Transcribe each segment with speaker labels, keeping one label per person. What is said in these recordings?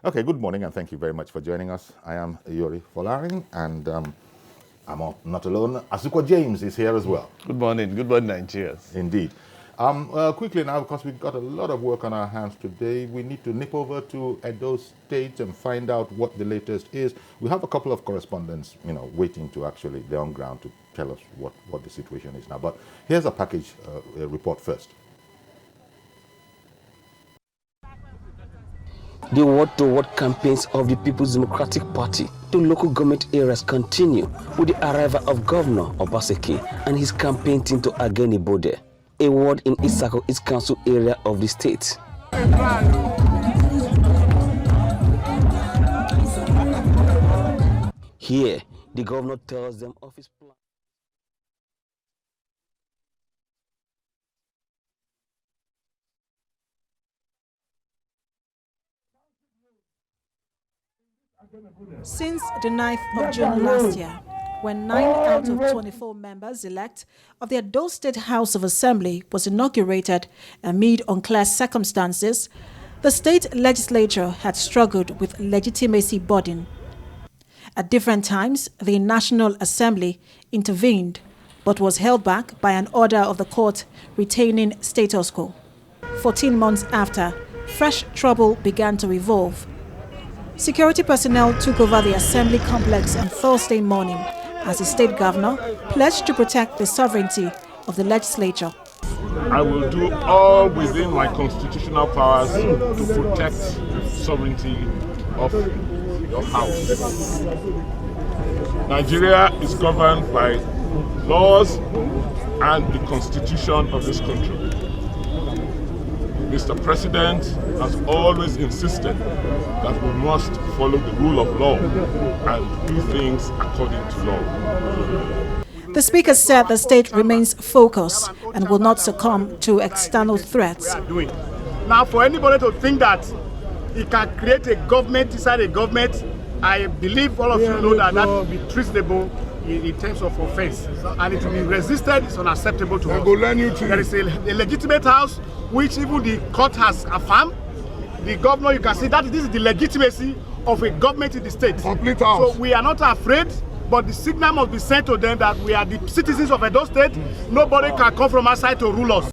Speaker 1: Okay, good morning and thank you very much for joining us. I am Yori Folarin and I'm not alone. Asuko James is here as well.
Speaker 2: Good morning, Nigerians.
Speaker 1: Indeed. Quickly now, because we've got a lot of work on our hands today, we need to nip over to Edo State and find out what the latest is. We have a couple of correspondents, waiting to actually, they're on ground to tell us what the situation is now. But here's a package report first.
Speaker 3: The word-to-word campaigns of the People's Democratic Party to local government areas continue with the arrival of Governor Obaseki and his campaign team to Ageni Bode, a ward in Isako East Council area of the state. Here, the governor tells them of his plan.
Speaker 4: Since the 9th of June last year, when 9 out of 24 members elect of the Edo State House of Assembly was inaugurated amid unclear circumstances, the state legislature had struggled with legitimacy burden. At different times, the National Assembly intervened, but was held back by an order of the court retaining status quo. 14 months after, fresh trouble began to evolve. Security personnel took over the assembly complex on Thursday morning as the state governor pledged to protect the sovereignty of the legislature.
Speaker 5: I will do all within my constitutional powers to protect sovereignty of your house. Nigeria is governed by laws and the constitution of this country. Mr. President has always insisted that we must follow the rule of law and do things according to law.
Speaker 4: The Speaker said the state remains focused and will not succumb to external threats.
Speaker 6: Now, for anybody to think that he can create a government inside a government, I believe all of you know that that will be treasonable in terms of offense, and it will be resisted. It's unacceptable to us. There is a legitimate house which even the court has affirmed. The governor, you can see that this is the legitimacy of a government in the state.
Speaker 5: Complete house.
Speaker 6: So we are not afraid, but the signal must be sent to them that we are the citizens of Edo State. Nobody can come from outside to rule us.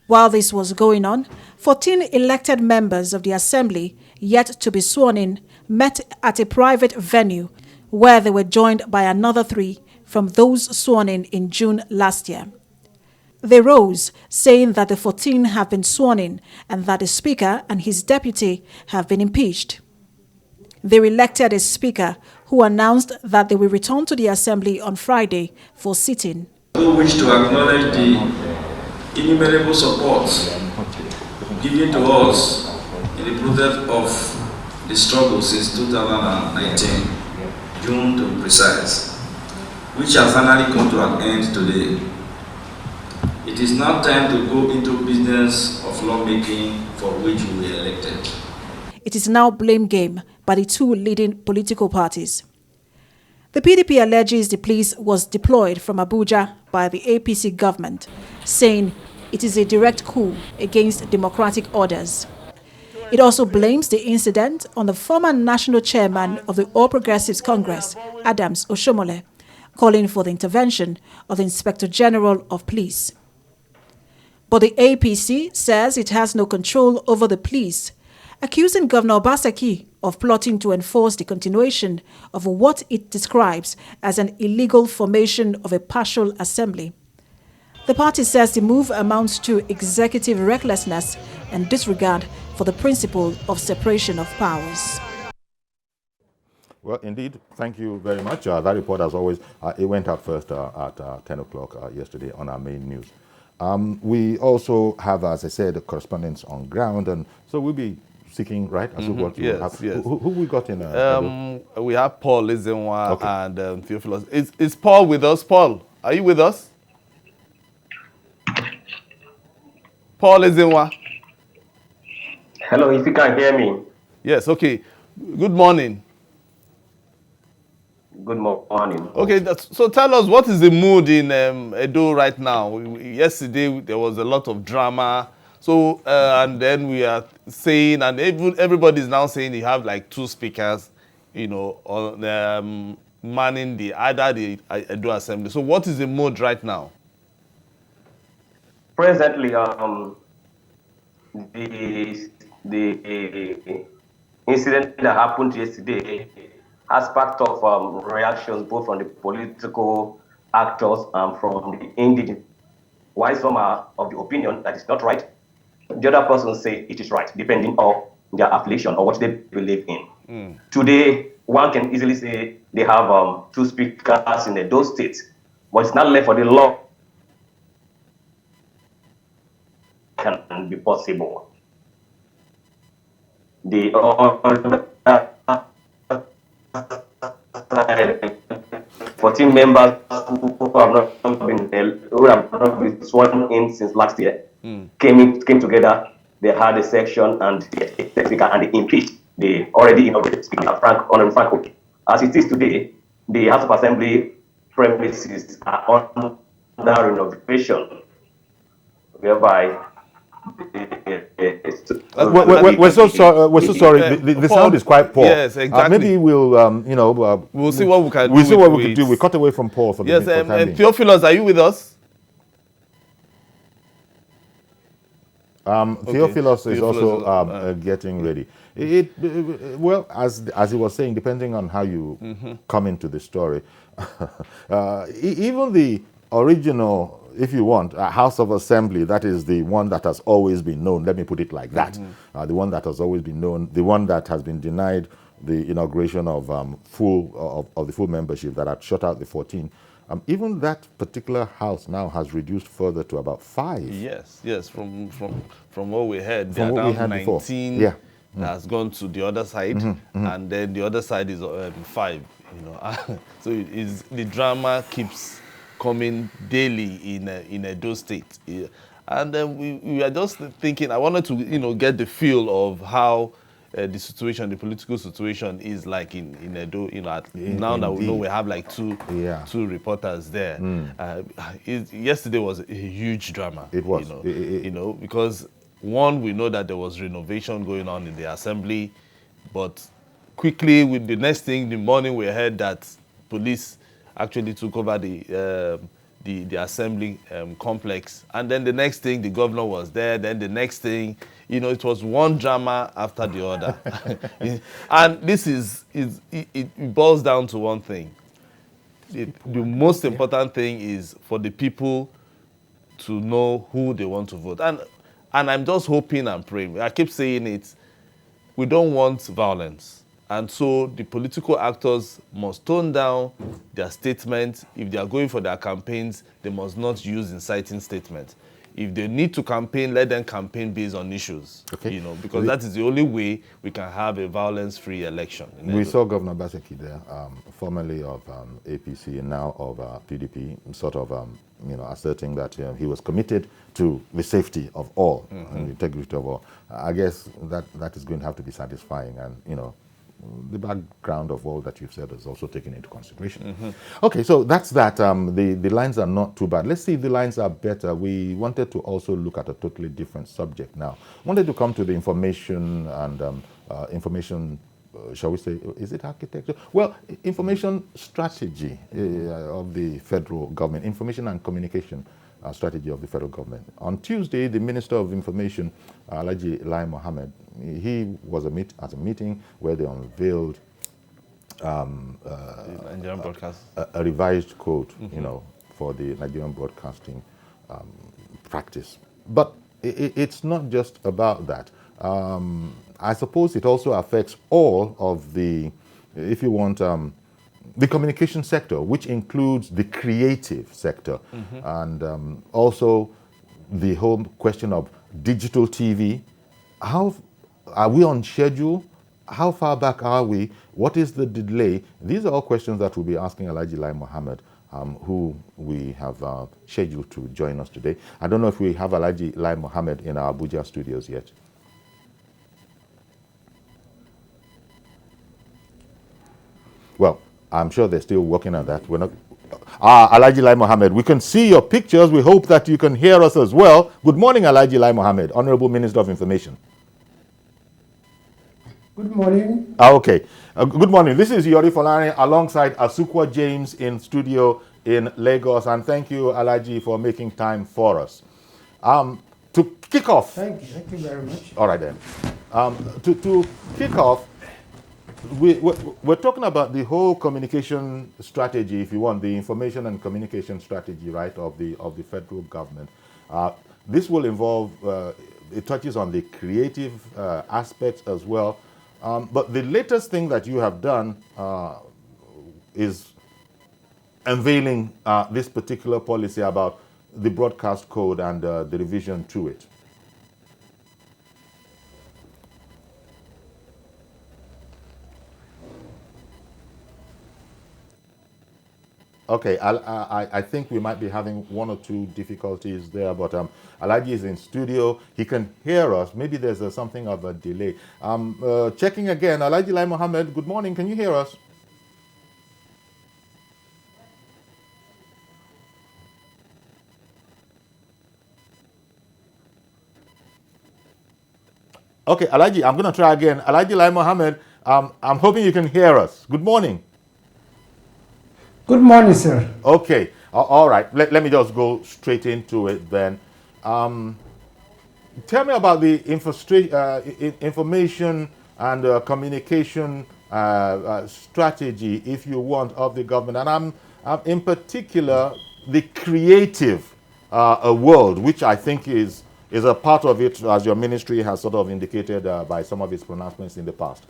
Speaker 4: While this was going on, 14 elected members of the assembly, yet to be sworn in, met at a private venue where they were joined by another 3 from those sworn in June last year. They rose, saying that the 14 have been sworn in and that the Speaker and his deputy have been impeached. They elected a Speaker who announced that they will return to the Assembly on Friday for sitting.
Speaker 7: I wish to acknowledge the innumerable support given to us in the process of the struggle since 2019, June to be precise, which has finally come to an end today. It is now time to go into business of lawmaking for which we were elected.
Speaker 4: It is now blame game by the 2 leading political parties. The PDP alleges the police was deployed from Abuja by the APC government, saying it is a direct coup against democratic orders. It also blames the incident on the former national chairman of the All Progressives Congress, Adams Oshomole, calling for the intervention of the Inspector General of Police. But the APC says it has no control over the police, accusing Governor Obaseki of plotting to enforce the continuation of what it describes as an illegal formation of a partial assembly. The party says the move amounts to executive recklessness and disregard for the principle of separation of powers.
Speaker 1: Well, indeed, thank you very much. That report, as always, it went out first at 10 o'clock yesterday on our main news. We also have, as I said, correspondents on ground, and so we'll be seeking, right? As what you have.
Speaker 2: Yes.
Speaker 1: Who we got in?
Speaker 2: We have Paul Izenwa
Speaker 1: Okay.
Speaker 2: and Theophilus. Is Paul with us? Paul, are you with us? Paul Izenwa.
Speaker 8: Hello, if you can hear me.
Speaker 2: Yes, okay. Good morning.
Speaker 8: Good morning.
Speaker 2: Okay, so tell us, what is the mood in Edo right now? Yesterday, there was a lot of drama. So, and then we are saying, and everybody's now saying you have like 2 speakers, you know, on, manning either the Edo Assembly. So what is the mode right now?
Speaker 8: Presently, the incident that happened yesterday has sparked of reactions both from the political actors and from the indigenous. Why some are of the opinion that it's not right, the other person say it is right, depending on their affiliation or what they believe in. Today, one can easily say they have 2 speakers in those states, but it's not left for the law can be possible. The 14 members who have not been sworn in since last year came together. They had a section and they impeached the already inaugurated Speaker Honorable Frank Oki. As it is today, the House of Assembly premises are under renovation, whereby
Speaker 1: we're so sorry. The sound is quite poor.
Speaker 2: Yes, exactly.
Speaker 1: Maybe we'll,
Speaker 2: we'll see what we can do.
Speaker 1: We'll see what we can do. We cut away from Paul for the
Speaker 2: yes.
Speaker 1: time.
Speaker 2: Theophilus, are you with us?
Speaker 1: Theophilus is also getting ready. Well, as he was saying, depending on how you come into the story, even the original, if you want, House of Assembly, that is the one that has always been known. Let me put it like that. The one that has always been known, the one that has been denied the inauguration of the full membership that had shut out the 14. Even that particular house now has reduced further to about 5.
Speaker 2: Yes. From what we heard,
Speaker 1: from what we had
Speaker 2: 19
Speaker 1: before. Yeah.
Speaker 2: Has gone to the other side, and then the other side is 5. You know, so the drama keeps coming daily in Edo State, and then we are just thinking. I wanted to get the feel of how the political situation is like in Edo. Now that we know we have like two reporters there. Yesterday was a huge drama.
Speaker 1: It was.
Speaker 2: Because one, we know that there was renovation going on in the assembly, but quickly with the next thing, the morning we heard that police actually took over the assembly complex, and then the next thing the governor was there. Then the next thing, it was one drama after the other, and this it boils down to one thing. The most important thing is for the people to know who they want to vote, and I'm just hoping and praying. I keep saying it. We don't want violence. And so the political actors must tone down their statements. If they are going for their campaigns, they must not use inciting statements. If they need to campaign, let them campaign based on issues. Okay. Because that is the only way we can have a violence-free election.
Speaker 1: We saw Governor Obaseki there, formerly of APC and now of PDP, sort of asserting that he was committed to the safety of all and the integrity of all. I guess that is going to have to be satisfying, and the background of all that you've said is also taken into consideration. Okay, so that's that. The lines are not too bad. Let's see if the lines are better. We wanted to also look at a totally different subject now. Wanted to come to the information and shall we say, is it architecture? Well, information strategy of the federal government, information and communication strategy of the federal government. On Tuesday, the Minister of Information, Lai Mohammed, he was at a meeting where they unveiled
Speaker 2: Nigerian broadcast.
Speaker 1: A revised code, for the Nigerian broadcasting practice. But it's not just about that. I suppose it also affects all of the, if you want, the communication sector, which includes the creative sector, and also the whole question of digital TV. How are we on schedule? How far back are we? What is the delay? These are all questions that we'll be asking Alhaji Lai Mohammed, who we have scheduled to join us today. I don't know if we have Alhaji Lai Mohammed in our Abuja studios yet. Well, I'm sure they're still working on that. Alhaji Lai Mohammed. We can see your pictures. We hope that you can hear us as well. Good morning, Alhaji Lai Mohammed, Honorable Minister of Information.
Speaker 9: Good morning.
Speaker 1: Okay. Good morning. This is Yori Folani alongside Asukwa James in studio in Lagos. And thank you, Alhaji, for making time for us. To kick off.
Speaker 9: Thank you very much.
Speaker 1: All right then. To kick off, we're talking about the whole communication strategy, if you want, the information and communication strategy, right, of the federal government. This will involve, it touches on the creative aspects as well. But the latest thing that you have done is unveiling this particular policy about the broadcast code and the revision to it. Okay, I think we might be having one or two difficulties there, but Alhaji is in studio. He can hear us. Maybe there's something of a delay. Checking again. Alhaji Lai Mohammed, good morning. Can you hear us? Okay, Alhaji, I'm going to try again. Alhaji Lai Mohammed, I'm hoping you can hear us. Good morning.
Speaker 9: Good morning, sir.
Speaker 1: Okay, all right. Let me just go straight into it then. Tell me about the information and communication strategy, if you want, of the government. And I'm in particular the creative world, which I think is a part of it, as your ministry has sort of indicated by some of its pronouncements in the past.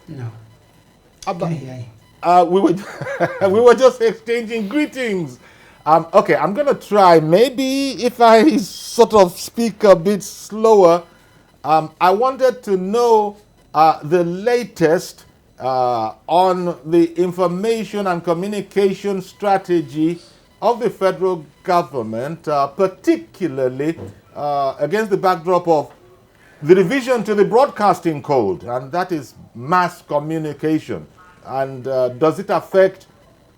Speaker 9: No.
Speaker 1: We were just exchanging greetings. Okay, I'm going to try. Maybe if I sort of speak a bit slower, I wanted to know the latest on the information and communication strategy of the federal government, particularly against the backdrop of the revision to the broadcasting code, and that is mass communication. And does it affect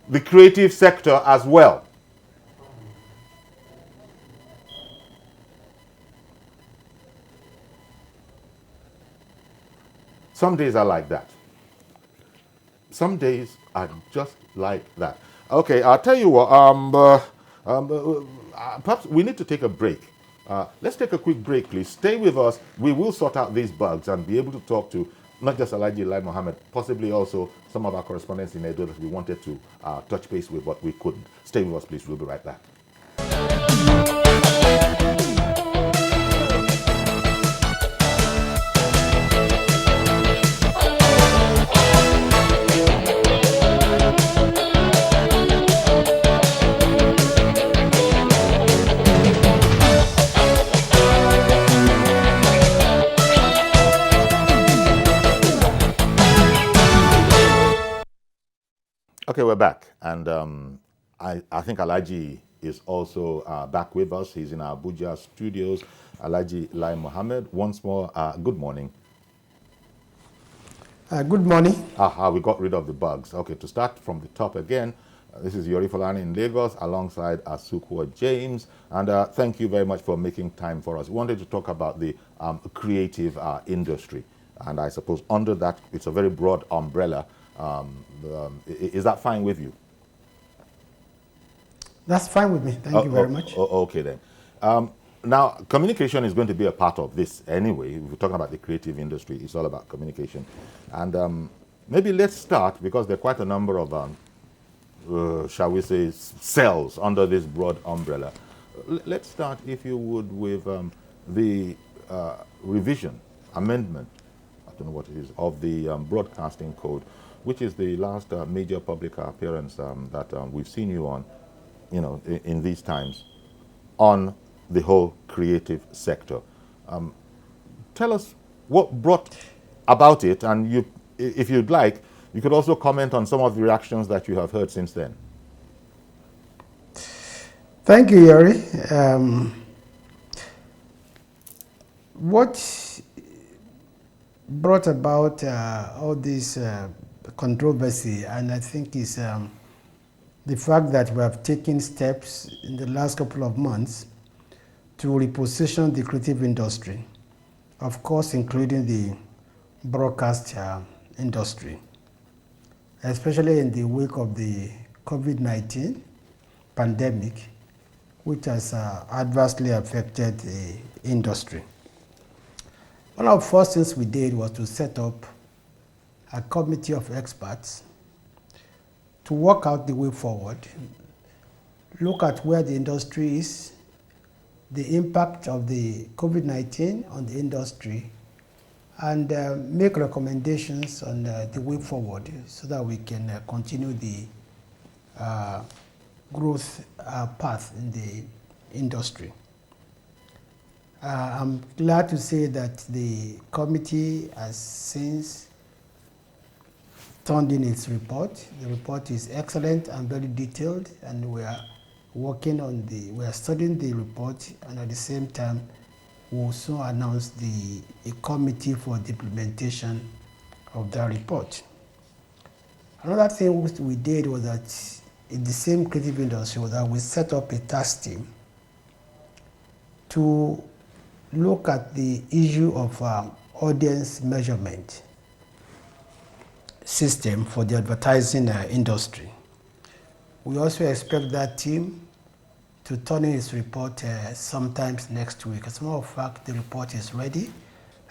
Speaker 1: the creative sector as well? Some days are like that. Some days are just like that. Okay, I'll tell you what, perhaps we need to take a break. Let's take a quick break, please. Stay with us. We will sort out these bugs and be able to talk to not just Alhaji Lai Mohammed, possibly also some of our correspondents in Edo that we wanted to touch base with, but we couldn't. Stay with us, please. We'll be right back. Okay, we're back, and I think Alhaji is also back with us. He's in our Abuja studios. Alhaji Lai Mohammed, once more, good morning.
Speaker 9: Good morning.
Speaker 1: We got rid of the bugs. Okay, to start from the top again, this is Yori Folani in Lagos alongside Asukwa James, and thank you very much for making time for us. We wanted to talk about the creative industry, and I suppose under that, it's a very broad umbrella. Is that fine with you?
Speaker 9: That's fine with me. Thank you very much.
Speaker 1: Okay then. Now, communication is going to be a part of this anyway. We're talking about the creative industry. It's all about communication. And maybe let's start, because there are quite a number of, shall we say, cells under this broad umbrella. Let's start, if you would, with the revision, amendment, I don't know what it is, of the broadcasting code, which is the last major public appearance that we've seen you on, in these times, on the whole creative sector. Tell us what brought about it, and if you'd like, you could also comment on some of the reactions that you have heard since then.
Speaker 9: Thank you, Yori. what brought about all this controversy, and I think is the fact that we have taken steps in the last couple of months to reposition the creative industry, of course including the broadcast industry, especially in the wake of the COVID-19 pandemic, which has adversely affected the industry. One of the first things we did was to set up a committee of experts to work out the way forward, look at where the industry is, the impact of the COVID-19 on the industry, and make recommendations on the way forward so that we can continue the growth path in the industry. I'm glad to say that the committee has since turned in its report. The report is excellent and very detailed, and we are working on we are studying the report, and at the same time, we'll also announce a committee for the implementation of that report. Another thing we did was that in the same creative industry was that we set up a task team to look at the issue of audience measurement system for the advertising industry. We also expect that team to turn in its report sometimes next week. As a matter of fact, the report is ready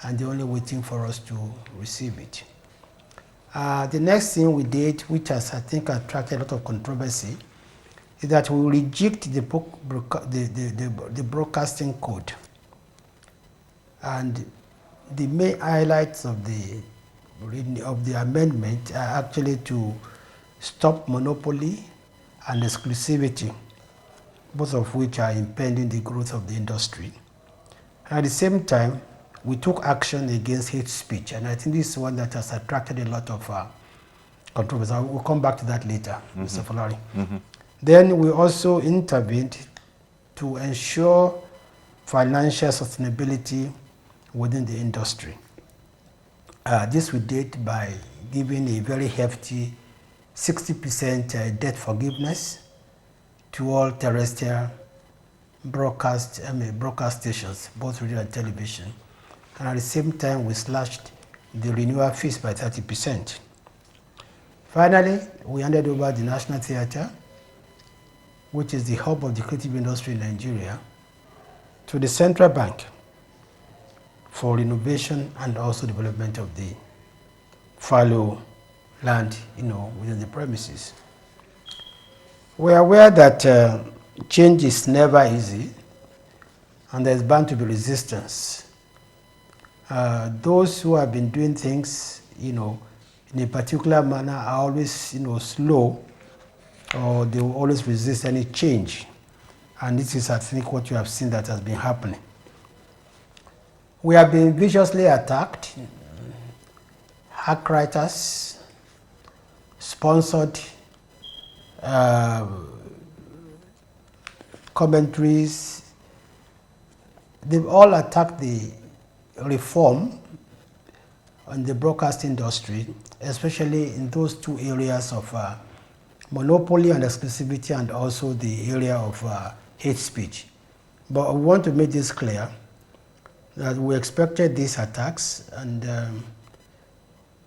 Speaker 9: and they're only waiting for us to receive it. The next thing we did, which has I think attracted a lot of controversy, is that we reject the broadcasting code. And the main highlights of the amendment are actually to stop monopoly and exclusivity, both of which are impeding the growth of the industry. And at the same time, we took action against hate speech, and I think this is one that has attracted a lot of controversy. We'll come back to that later, Mr. Folari. Then we also intervened to ensure financial sustainability within the industry. This we did by giving a very hefty 60% debt forgiveness to all terrestrial broadcast stations, both radio and television. And at the same time, we slashed the renewal fees by 30%. Finally, we handed over the National Theatre, which is the hub of the creative industry in Nigeria, to the Central Bank for renovation and also development of the fallow land, within the premises. We are aware that change is never easy, and there's bound to be resistance. Those who have been doing things, in a particular manner are always, slow, or they will always resist any change. And this is, I think, what you have seen that has been happening. We have been viciously attacked. Hack writers, sponsored commentaries, they've all attacked the reform on the broadcast industry, especially in those two areas of monopoly and exclusivity, and also the area of hate speech. But we want to make this clear that we expected these attacks, and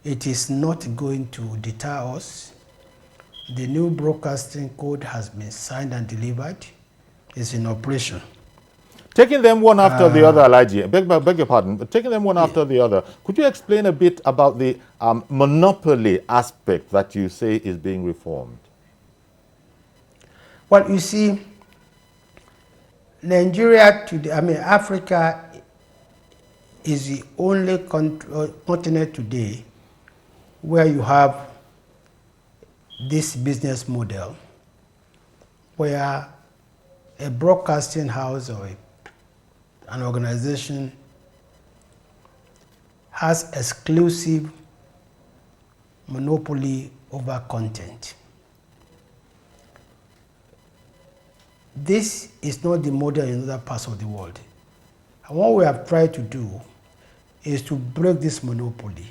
Speaker 9: it is not going to deter us. The new broadcasting code has been signed and delivered. It's in operation.
Speaker 1: Taking them one after the other, Alaji, beg your pardon, but taking them one after the other, could you explain a bit about the monopoly aspect that you say is being reformed?
Speaker 9: Well, you see, Nigeria today, Africa is the only continent today where you have this business model where a broadcasting house or an organization has exclusive monopoly over content. This is not the model in other parts of the world. And what we have tried to do is to break this monopoly.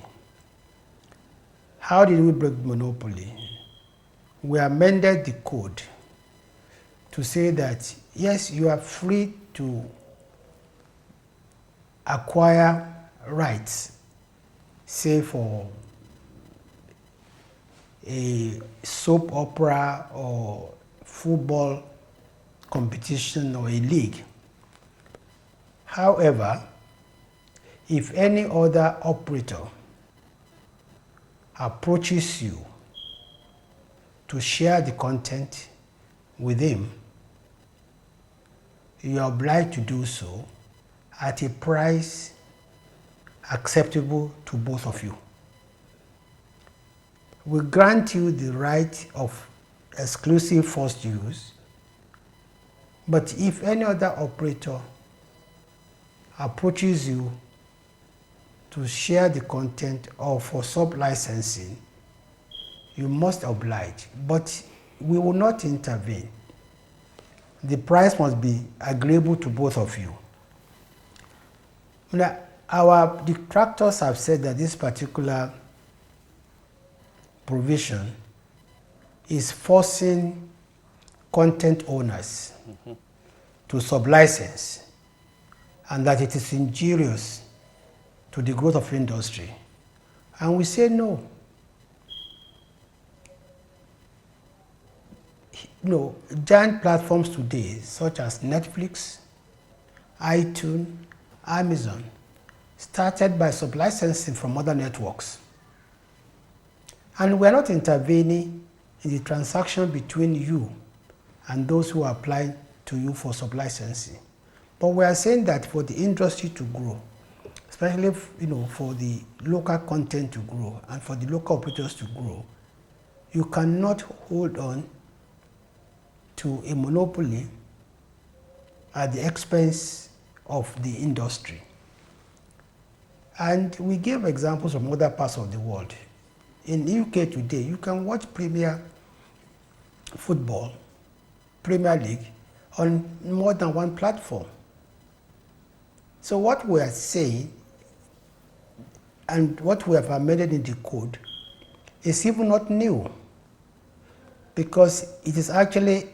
Speaker 9: How did we break the monopoly? We amended the code to say that, yes, you are free to acquire rights, say for a soap opera or football competition or a league. However, if any other operator approaches you to share the content with him, you are obliged to do so at a price acceptable to both of you. We grant you the right of exclusive first use, but if any other operator approaches you to share the content or for sub-licensing, you must oblige, but we will not intervene. The price must be agreeable to both of you. Now, our detractors have said that this particular provision is forcing content owners to sub-license, and that it is injurious to the growth of industry. And we say no. No, giant platforms today, such as Netflix, iTunes, Amazon, started by sub-licensing from other networks. And we're not intervening in the transaction between you and those who apply to you for sub-licensing. But we are saying that for the industry to grow, especially for the local content to grow and for the local operators to grow, you cannot hold on to a monopoly at the expense of the industry. And we gave examples from other parts of the world. In the UK today, you can watch Premier Football, Premier League, on more than one platform. So what we are saying, and what we have amended in the code, is even not new, because it is actually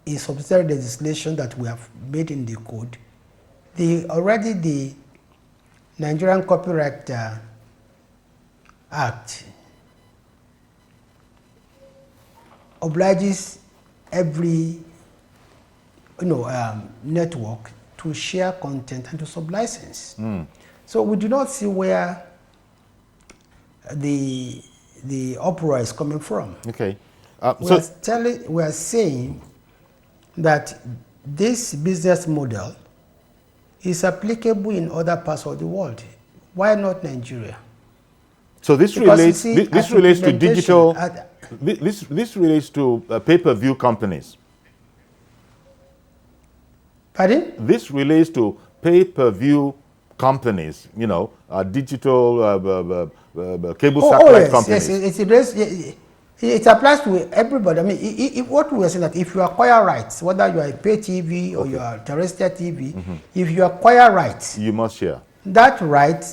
Speaker 9: a subsidiary legislation that we have made in the code. Already the Nigerian Copyright Act obliges every network to share content and to sub-license. So we do not see where the uproar is coming from.
Speaker 1: Okay.
Speaker 9: We are saying that this business model is applicable in other parts of the world. Why not Nigeria?
Speaker 1: So this relates to digital. This relates to pay-per-view companies.
Speaker 9: Pardon?
Speaker 1: This relates to pay-per-view companies. Digital cable satellite companies.
Speaker 9: Yes, it applies to everybody. I mean, what we are saying that if you acquire rights, whether you are a pay TV or you are terrestrial TV, if you acquire rights,
Speaker 1: you must share.
Speaker 9: That right,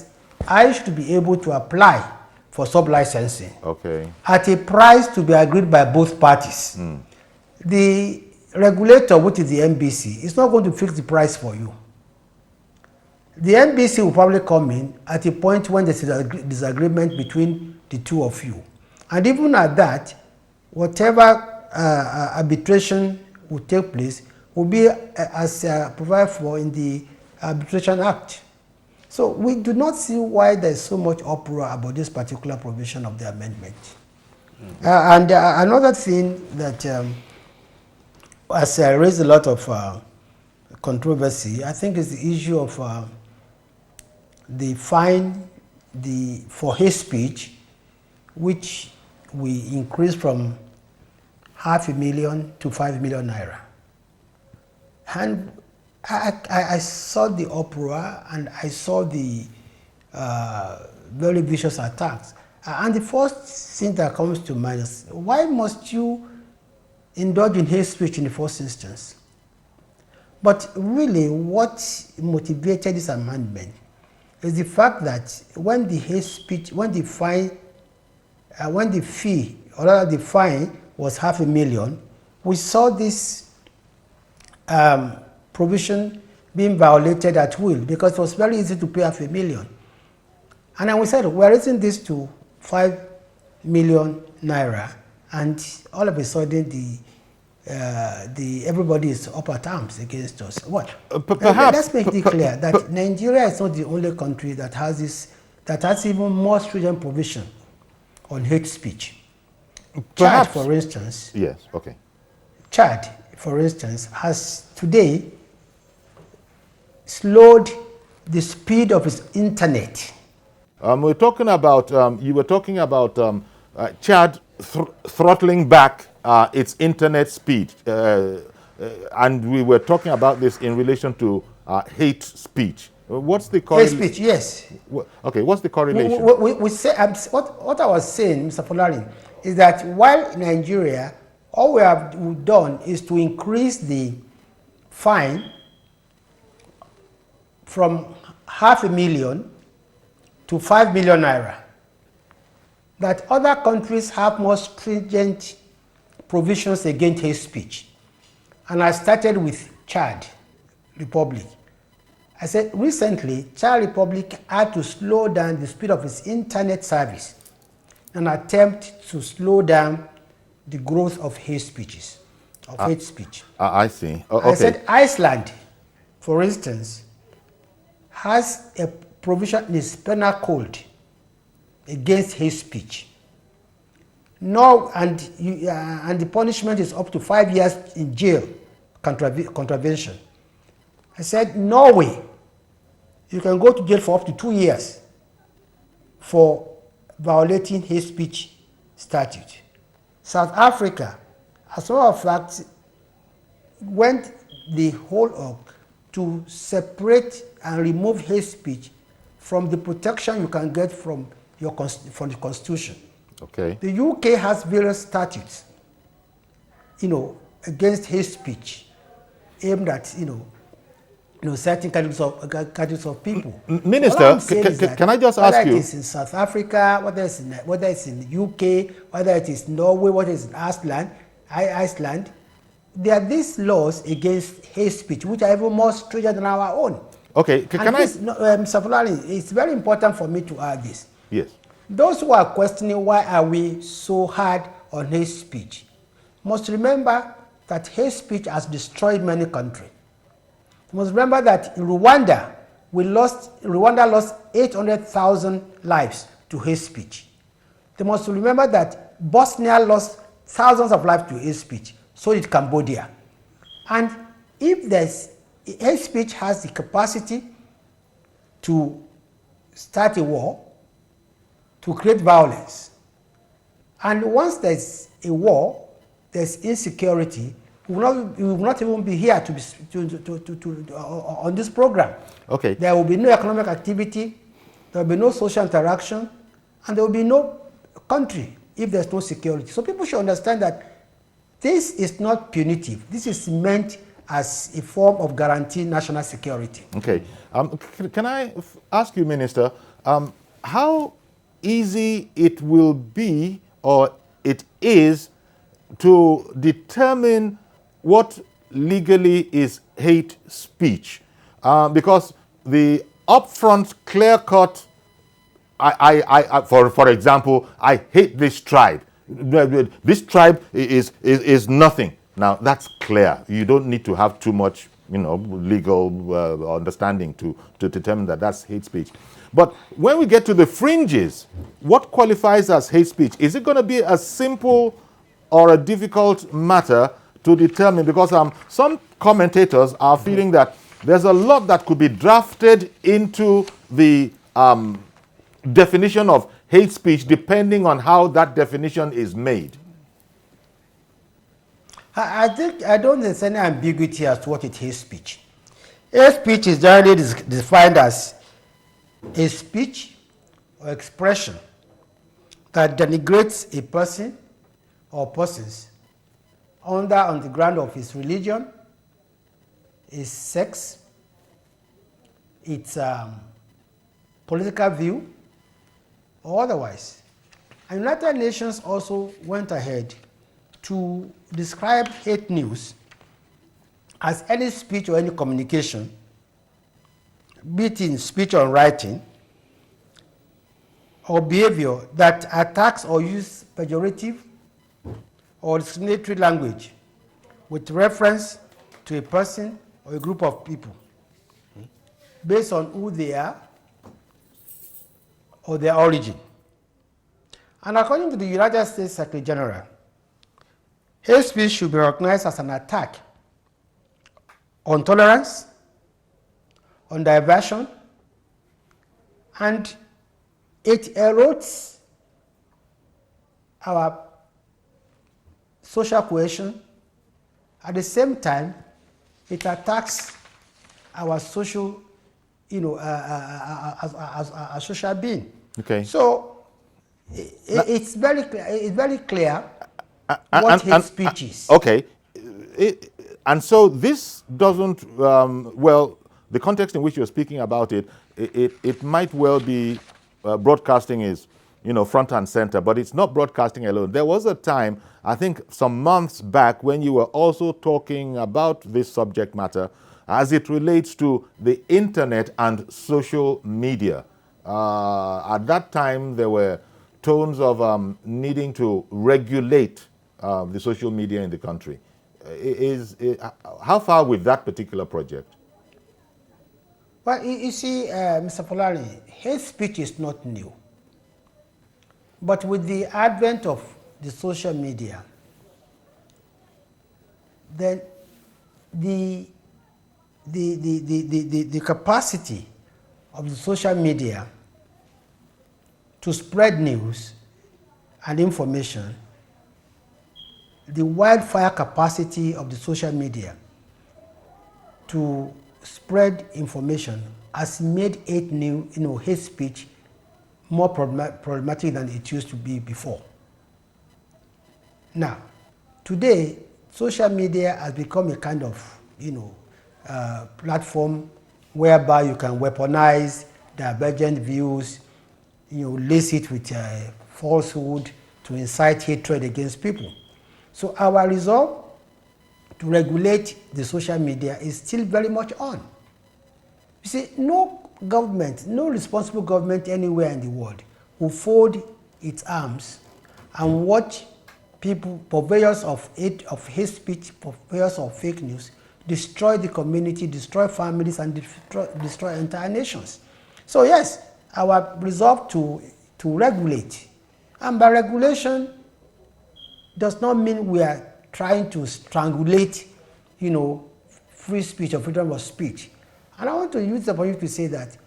Speaker 9: I should be able to apply for sub-licensing.
Speaker 1: Okay.
Speaker 9: At a price to be agreed by both parties. The regulator, which is the NBC, is not going to fix the price for you. The NBC will probably come in at a point when there's a disagreement between the two of you. And even at that, whatever arbitration will take place will be as provided for in the Arbitration Act. So we do not see why there's so much uproar about this particular provision of the amendment. And another thing that has raised a lot of controversy, I think, is the issue of the fine for hate speech, which we increased from 500,000 to 5 million naira. And I saw the uproar and I saw the very vicious attacks. And the first thing that comes to mind is, why must you indulge in hate speech in the first instance? But really, what motivated this amendment is the fact that when the hate speech, when the fee, or rather the fine was $500,000, we saw this provision being violated at will because it was very easy to pay $500,000. And then we said, we're raising this to 5 million naira, and all of a sudden everybody is up at arms against us. What?
Speaker 1: Perhaps.
Speaker 9: Let's make it clear that Nigeria is not the only country that has this, that has even more stringent provision on hate speech. Chad, for instance.
Speaker 1: Yes. Okay.
Speaker 9: Chad, for instance, has today slowed the speed of its internet.
Speaker 1: We're talking about, you were talking about Chad throttling back its internet speed. And we were talking about this in relation to hate speech. What's the correlation?
Speaker 9: Hate speech, yes.
Speaker 1: Okay, what's the correlation?
Speaker 9: We say, what I was saying, Mr. Folarin, is that while in Nigeria, all we have done is to increase the fine from $500,000 to 5 million naira. That other countries have more stringent provisions against hate speech. And I started with Chad Republic. I said recently, Chad Republic had to slow down the speed of its internet service in an attempt to slow down the growth of hate speeches, of hate speech.
Speaker 1: I see. Okay.
Speaker 9: I said Iceland, for instance, has a provision in its penal code against hate speech. No, and the punishment is up to 5 years in jail, contravention. I said Norway, you can go to jail for up to 2 years for violating hate speech statute. South Africa, as a matter of fact, went the whole up to separate and remove hate speech from the protection you can get from the Constitution.
Speaker 1: Okay.
Speaker 9: The UK has various statutes, against hate speech, aimed at, certain categories of people.
Speaker 1: Minister, can I just ask you?
Speaker 9: Whether it is in South Africa, whether it's in the UK, whether it is Norway, whether it's in Iceland, there are these laws against hate speech, which are even more stringent than our own.
Speaker 1: Okay,
Speaker 9: Mr. Fulani, it's very important for me to add this.
Speaker 1: Yes.
Speaker 9: Those who are questioning why are we so hard on hate speech must remember that hate speech has destroyed many countries. You must remember that in Rwanda, Rwanda lost 800,000 lives to hate speech. They must remember that Bosnia lost thousands of lives to hate speech. So did Cambodia. And if hate speech has the capacity to start a war, to create violence, and once there's a war, there's insecurity, we will not even be here on this program.
Speaker 1: Okay.
Speaker 9: There will be no economic activity, there will be no social interaction, and there will be no country if there's no security. So people should understand that this is not punitive. This is meant as a form of guaranteeing national security.
Speaker 1: Okay. Can I ask you, Minister, how easy it will be, or it is, to determine what legally is hate speech? Because the upfront, clear-cut, for example, I hate this tribe. This tribe is nothing. Now, that's clear. You don't need to have too much, legal understanding to determine that that's hate speech. But when we get to the fringes, what qualifies as hate speech? Is it going to be a simple or a difficult matter to determine? Because some commentators are feeling that there's a lot that could be drafted into the definition of hate speech depending on how that definition is made.
Speaker 9: I don't think there's any ambiguity as to what is hate speech. Hate speech is generally defined as a speech or expression that denigrates a person or persons on the ground of his religion, its sex, its political view, or otherwise. And United Nations also went ahead to describe hate news as any speech or any communication, be it in speech or writing, or behavior that attacks or uses pejorative or discriminatory language with reference to a person or a group of people based on who they are or their origin. And according to the United States Secretary General, hate speech should be recognized as an attack on tolerance, on diversion, and it erodes our social cohesion. At the same time, it attacks our social, as social being.
Speaker 1: Okay.
Speaker 9: So it's very clear. It's very clear what hate speech is.
Speaker 1: Okay. And so this doesn't, well, the context in which you're speaking about it might well be broadcasting is, front and center, but it's not broadcasting alone. There was a time, I think some months back, when you were also talking about this subject matter as it relates to the internet and social media. At that time, there were tones of needing to regulate the social media in the country. How far with that particular project?
Speaker 9: Well, you see, Mr. Polari, hate speech is not new. But with the advent of the social media, then the capacity of the social media to spread news and information, the wildfire capacity of the social media to spread information has made hate speech more problematic than it used to be before. Now, today, social media has become a kind of, platform whereby you can weaponize divergent views, lace it with falsehood to incite hatred against people. So our resolve to regulate the social media is still very much on. You see, no government, no responsible government anywhere in the world will fold its arms and watch people, purveyors of hate speech, purveyors of fake news, destroy the community, destroy families, and destroy entire nations. So yes, our resolve to regulate, and by regulation does not mean we are trying to strangulate, free speech or freedom of speech. And I want to use the opportunity to say that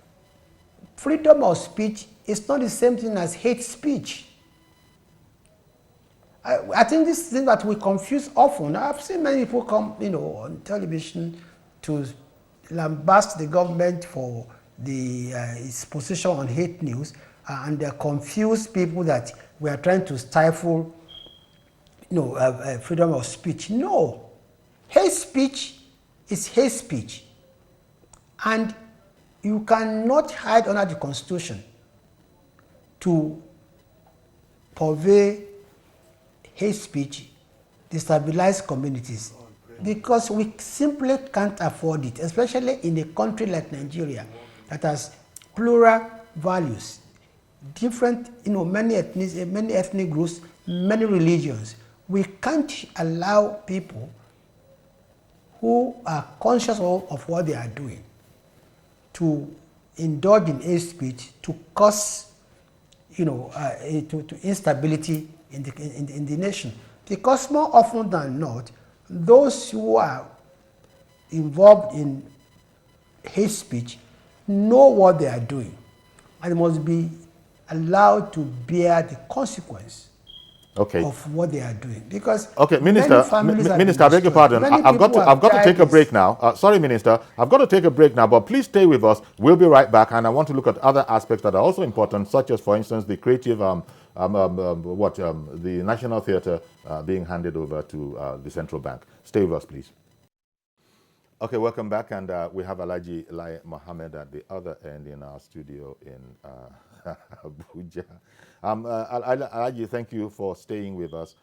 Speaker 9: freedom of speech is not the same thing as hate speech. I think this is thing that we confuse often. I've seen many people come, on television to lambast the government for its position on hate news, and they confuse people that we are trying to stifle, freedom of speech. No, hate speech is hate speech, and you cannot hide under the Constitution to purvey hate speech, destabilize communities, because we simply can't afford it, especially in a country like Nigeria that has plural values, different, many ethnic groups, many religions. We can't allow people who are conscious of what they are doing to indulge in hate speech to cause, to instability in the nation. Because more often than not, those who are involved in hate speech know what they are doing, and must be allowed to bear the consequence of what they are doing. Because
Speaker 1: Minister, I beg your pardon. I've got to take a break now. Sorry, Minister, I've got to take a break now. But please stay with us. We'll be right back, and I want to look at other aspects that are also important, such as, for instance, the creative, the National Theatre being handed over to the Central Bank. Stay with us, please. Okay, welcome back, and we have Alhaji Lai Mohammed at the other end in our studio in Abuja. Alhaji, thank you for staying with us.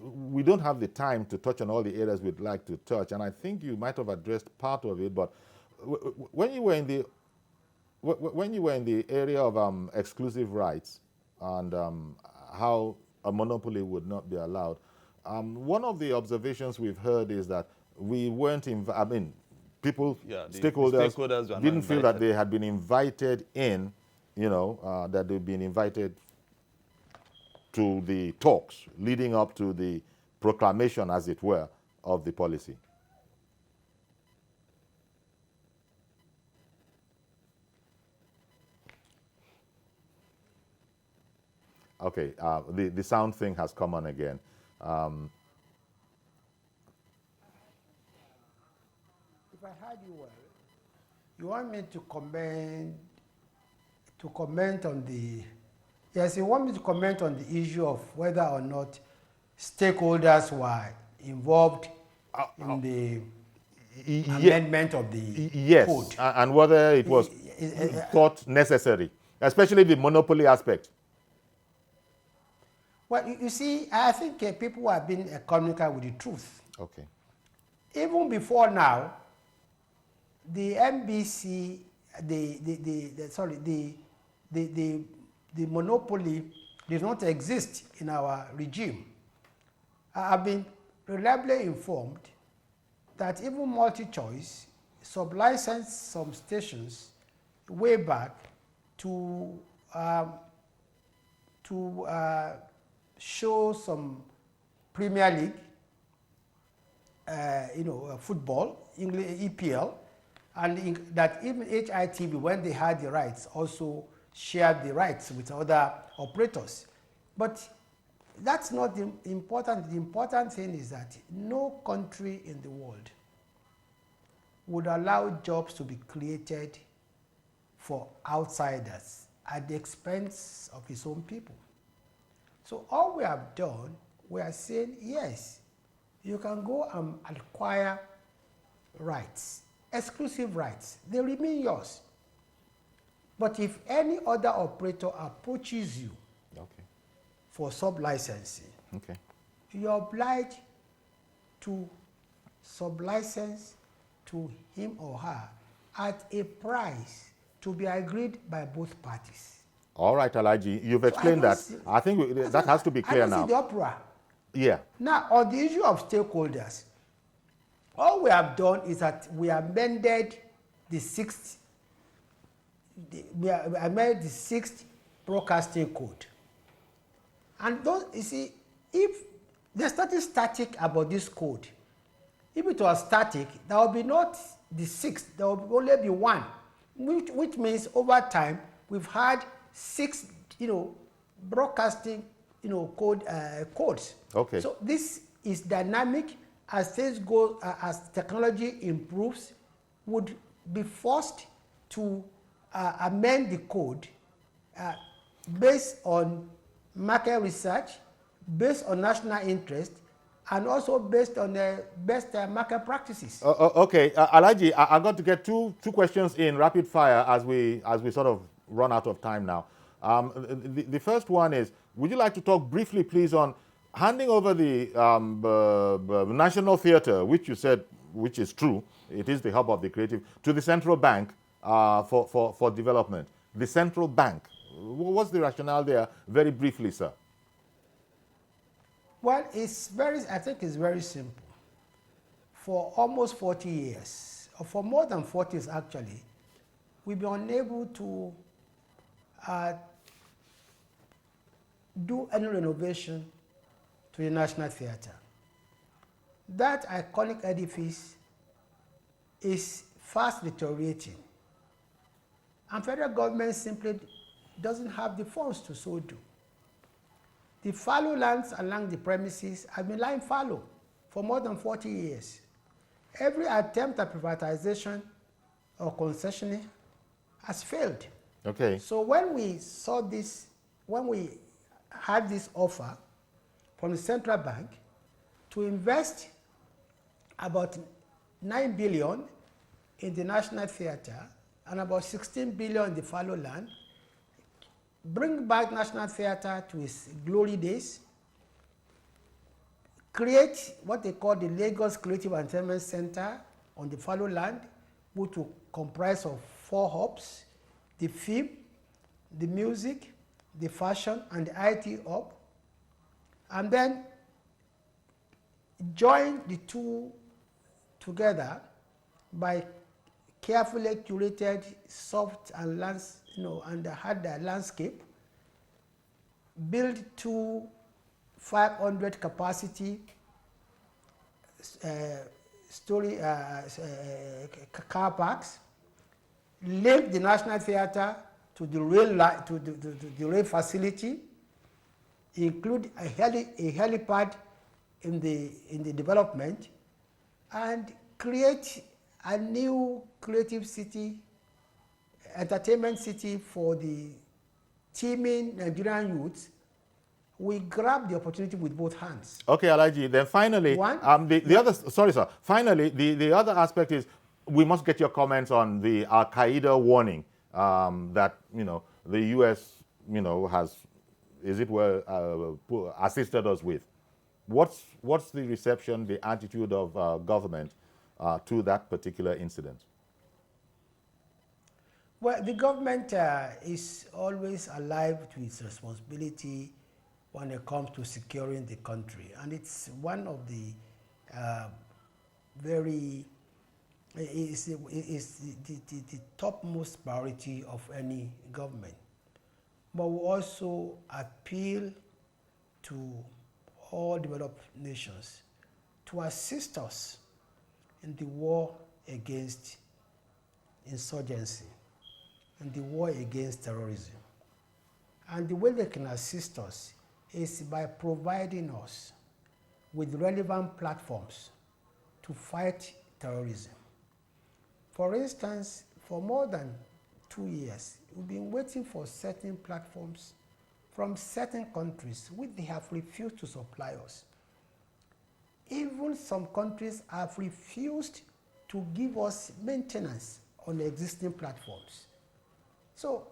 Speaker 1: We don't have the time to touch on all the areas we'd like to touch, and I think you might have addressed part of it, but when you were in the area of exclusive rights and how a monopoly would not be allowed, one of the observations we've heard is that we weren't, stakeholders didn't feel that they had been invited in, that they'd been invited to the talks leading up to the proclamation, as it were, of the policy. Okay, the sound thing has come on again.
Speaker 9: If I heard you well, you want me to comment on the, yes, you want me to comment on the issue of whether or not stakeholders were involved in the amendment of the code.
Speaker 1: And whether it was thought necessary, especially the monopoly aspect.
Speaker 9: Well, you see, I think people have been economical with the truth.
Speaker 1: Okay.
Speaker 9: Even before now, the MBC, the monopoly did not exist in our regime. I have been reliably informed that even multi-choice sub-licensed some stations way back to show some Premier League, football, English EPL, and that even HITV, when they had the rights, also shared the rights with other operators. But that's not the important. The important thing is that no country in the world would allow jobs to be created for outsiders at the expense of its own people. So all we have done, we are saying, yes, you can go and acquire rights, exclusive rights. They remain yours. But if any other operator approaches you for sub-licensing, you're obliged to sub-license to him or her at a price to be agreed by both parties.
Speaker 1: All right, Alhaji, you've explained that. I think that has to be clear now.
Speaker 9: I don't see the opera.
Speaker 1: Yeah.
Speaker 9: Now, on the issue of stakeholders, all we have done is that we amended the sixth broadcasting code. And those, you see, if there's nothing static about this code, if it was static, there will be not the sixth, there will only be one, which means over time we've had 6, broadcasting, codes.
Speaker 1: Okay.
Speaker 9: So this is dynamic. As things go, as technology improves, would be forced to amend the code based on market research, based on national interest, and also based on the best market practices.
Speaker 1: Okay, Alhaji, I got to get two questions in rapid fire as we sort of run out of time now. The first one is, would you like to talk briefly, please, on handing over the National Theatre, which you said, which is true, it is the hub of the creative, to the central bank for development? The central bank, what's the rationale there? Very briefly, sir.
Speaker 9: Well, I think it's very simple. For almost 40 years, or for more than 40 years actually, we've been unable to do any renovation to the National Theatre. That iconic edifice is fast deteriorating, and federal government simply doesn't have the funds to so do. The fallow lands along the premises have been lying fallow for more than 40 years. Every attempt at privatization or concessioning has failed.
Speaker 1: Okay.
Speaker 9: So when we saw this, when we had this offer from the central bank to invest about 9 billion in the National Theatre and about 16 billion in the fallow land, bring back National Theatre to its glory days, create what they call the Lagos Creative Entertainment Center on the fallow land, which will comprise of 4 hubs: the film, the music, the fashion, and the IT hub, and then join the two together by carefully curated soft and and hard landscape, build 2 500 capacity car parks, link the National Theatre to the rail facility, include a helipad in the development, and create a new creative city, entertainment city for the teeming Nigerian youths. We grab the opportunity with both hands.
Speaker 1: Okay, Alhaji, then finally, finally, the other aspect is we must get your comments on the Al-Qaeda warning that, the U.S., has, assisted us with. What's the reception, the attitude of government to that particular incident?
Speaker 9: Well, the government is always alive to its responsibility when it comes to securing the country, and it's one of the the topmost priority of any government. But we also appeal to all developed nations to assist us in the war against insurgency and the war against terrorism. And the way they can assist us is by providing us with relevant platforms to fight terrorism. For instance, for more than 2 years, we've been waiting for certain platforms from certain countries which they have refused to supply us. Even some countries have refused to give us maintenance on existing platforms. So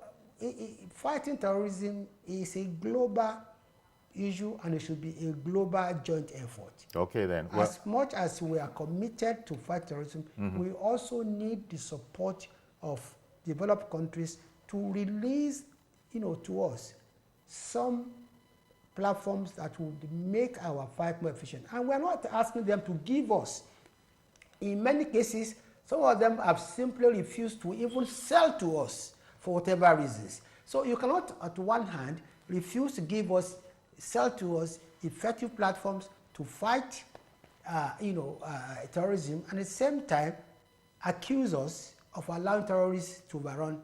Speaker 9: fighting terrorism is a global issue, and it should be a global joint effort.
Speaker 1: Okay, then. Well,
Speaker 9: as much as we are committed to fight terrorism, we also need the support of developed countries to release, to us some platforms that would make our fight more efficient. And we're not asking them to give us. In many cases, some of them have simply refused to even sell to us for whatever reasons. So you cannot, at one hand, refuse to give us, sell to us effective platforms to fight, terrorism, and at the same time accuse us of allowing terrorists to overrun,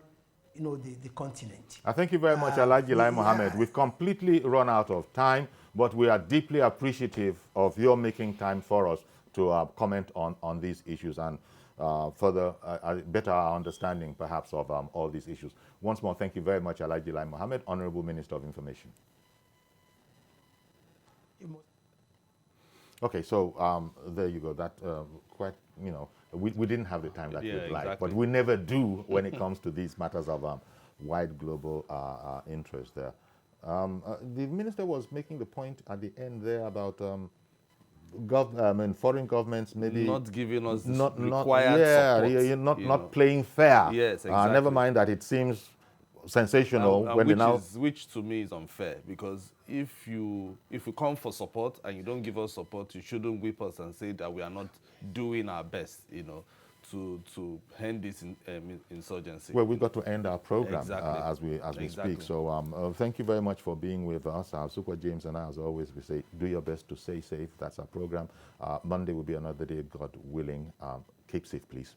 Speaker 9: the continent.
Speaker 1: I thank you very much, Alhaji Lai Mohammed. We've completely run out of time, but we are deeply appreciative of your making time for us to comment on these issues and further better our understanding, perhaps, of all these issues. Once more, thank you very much, Alhaji Lai Mohammed, Honorable Minister of Information. Okay, so there you go. That quite, we didn't have the time that we'd like, but we never do when it comes to these matters of wide global interest there. The minister was making the point at the end there about foreign governments maybe
Speaker 2: not giving us required support.
Speaker 1: Not playing fair.
Speaker 2: Yes, exactly.
Speaker 1: Never mind that it seems sensational
Speaker 2: which to me is unfair, because if you come for support and you don't give us support, you shouldn't whip us and say that we are not doing our best, to end this insurgency.
Speaker 1: Well, we've got to end our program as we speak. So thank you very much for being with us. Super James and I, as always, we say, do your best to stay safe. That's our program. Monday will be another day, God willing. Keep safe, please.